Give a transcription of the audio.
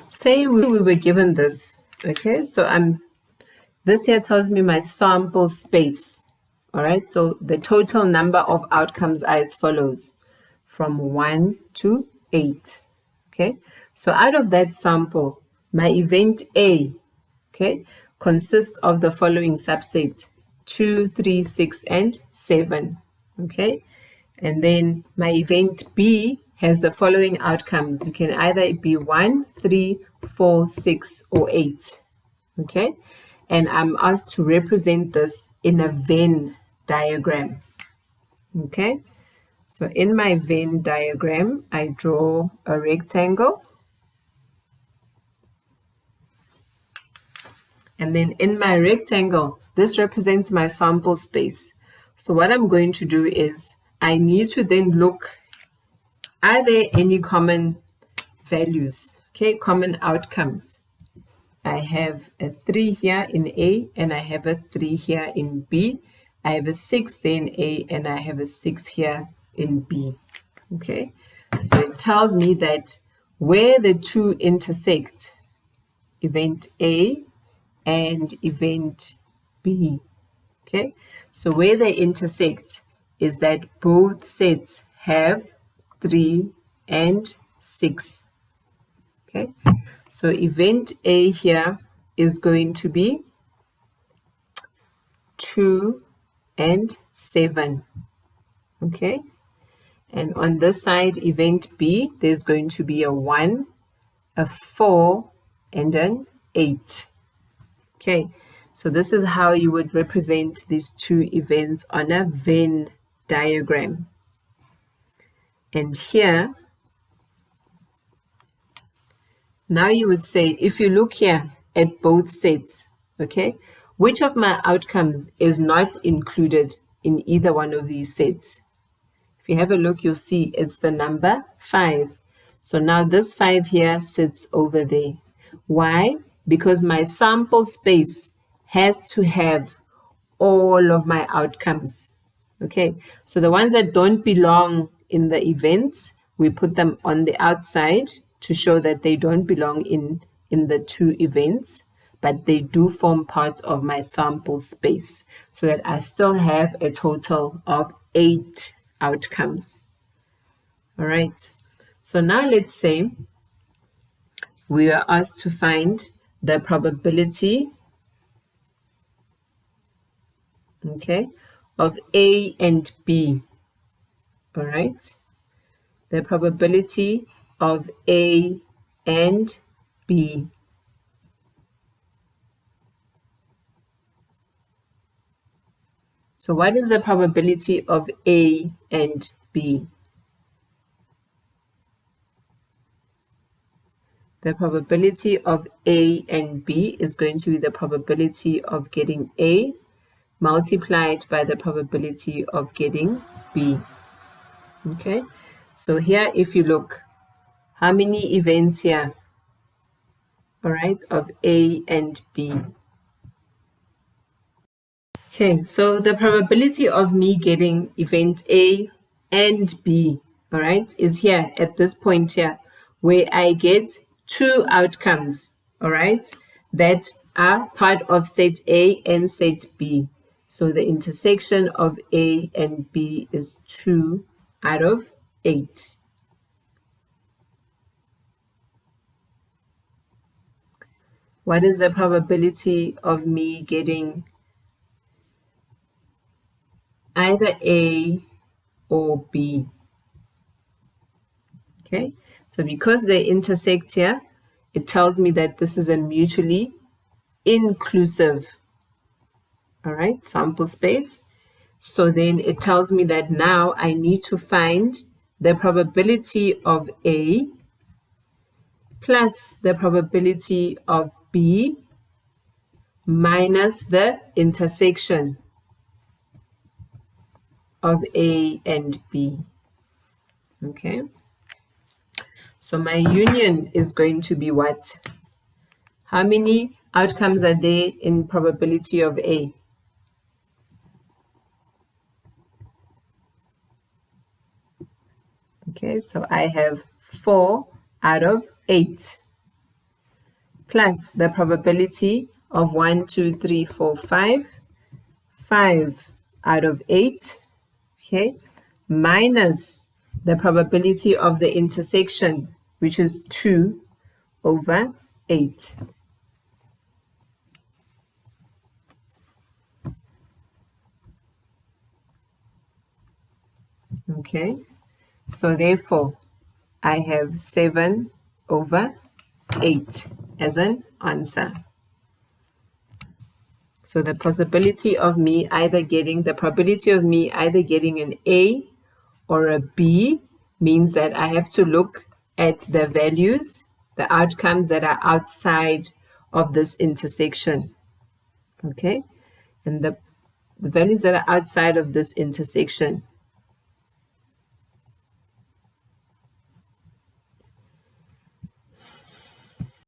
Say we were given this, okay? So this here tells me my sample space, all right? So the total number of outcomes are as follows, from 1 to 8, okay? So out of that sample, my event A, okay, consists of the following subset, 2, 3, 6, and 7, okay? And then my event B has the following outcomes. You can either be 1, 3, 4, 6, or 8, okay? And I'm asked to represent this in a Venn diagram, okay? So in my Venn diagram, I draw a rectangle. And then in my rectangle, this represents my sample space. So what I'm going to do is I need to then look, are there any common values, okay, common outcomes? I have a 3 here in A and I have a 3 here in B. I have a 6 there in A and I have a 6 here in B, okay? So it tells me that where the two intersect, event A and event B, okay? So where they intersect is that both sets have 3 and 6, okay? So event A here is going to be 2 and 7, okay? And on this side, event B, there's going to be a 1, a 4, and an 8. Okay, so this is how you would represent these two events on a Venn diagram. And here, now you would say, if you look here at both sets, okay, which of my outcomes is not included in either one of these sets? If you have a look, you'll see it's the number 5. So now this 5 here sits over there. Why? Because my sample space has to have all of my outcomes. Okay, so the ones that don't belong in the events, we put them on the outside to show that they don't belong in the two events, but they do form part of my sample space, so that I still have a total of 8 outcomes. All right, so now let's say we are asked to find the probability, okay, of A and B. All right, the probability of A and B. So what is the probability of A and B? The probability of A and B is going to be the probability of getting A multiplied by the probability of getting B. Okay, so here if you look, how many events here? All right, of A and B. Okay, so the probability of me getting event A and B, all right, is here at this point here, where I get 2 outcomes, all right, that are part of set A and set B. So the intersection of A and B is 2 out of 8. What is the probability of me getting either A or B? Okay, so because they intersect here, it tells me that this is a mutually inclusive, all right, sample space. So then it tells me that now I need to find the probability of A plus the probability of B minus the intersection of A and B. Okay, so my union is going to be what? How many outcomes are there in probability of A? Okay, so I have 4 out of 8. plus the probability of 1, 2, 3, 4, 5, 5 out of 8, okay, minus the probability of the intersection, which is 2 over 8. Okay, so therefore I have 7 over 8 as an answer. So the probability of me either getting an A or a B means that I have to look at the values, the outcomes that are outside of this intersection. Okay, and the values that are outside of this intersection